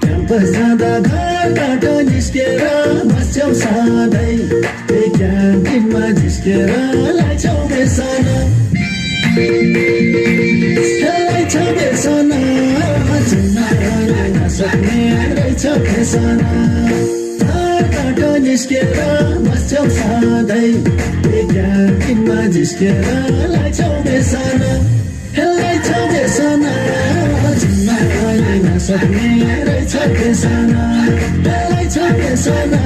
campus जाँदा घरबाट निस्केर बस्छौ सधैँ क्यान्टिनमा झिस्केर लाइछौ बेसना खेलाइछौ बेसना चिन्न नसक्ने रहेछ फेसना घरबाट निस्केर बस्छौ सधैँ क्यान्टिनमा झिस्केर लाइछौ बेसना खेलाइछौ बेसना चिन्न नसक्ने रहेछ फेसना खेलाइछौ बेसना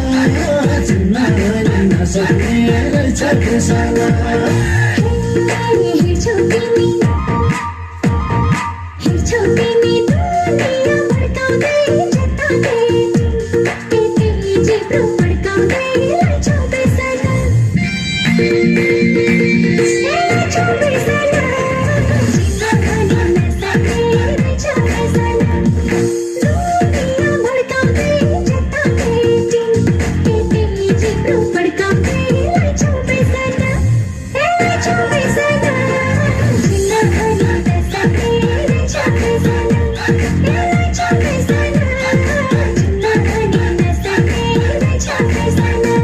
चिन्न नसक्ने रहेछ फेसना हिँड्छौ तिमी दुनिया भड्काउँदै जतातै त्यही जिब्रो फड्काउँदै लाइछौ बेसना लाइछौ बेसना चिन्न नसक्ने रहेछ फेसना दुनिया भड्काउँदै जतातै त्यही जिब्रो फड्काउँदै लाइछौ बेसना लाइछौ बेसना चिन्न नसक्ने रहेछ फेसना लाइछौ बेसना चिन्न नसक्ने रहेछ फेसना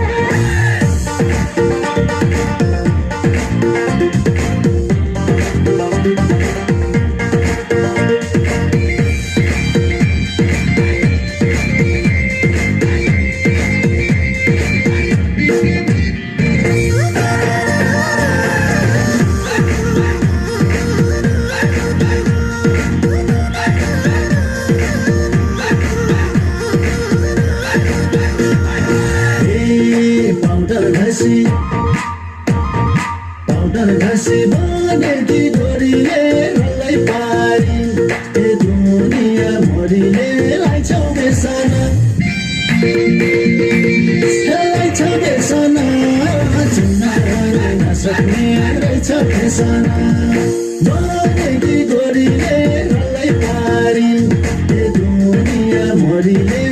पाउडर घसी बनेकी डोरीले रल्लै पारी दुनिया भरिले लाइछौ बेसना खेलाइछौ बेसना चिन्न नसक्ने रहेछ फेसना बनेकी डोरीले रल्लै पारी दुनिया भरिले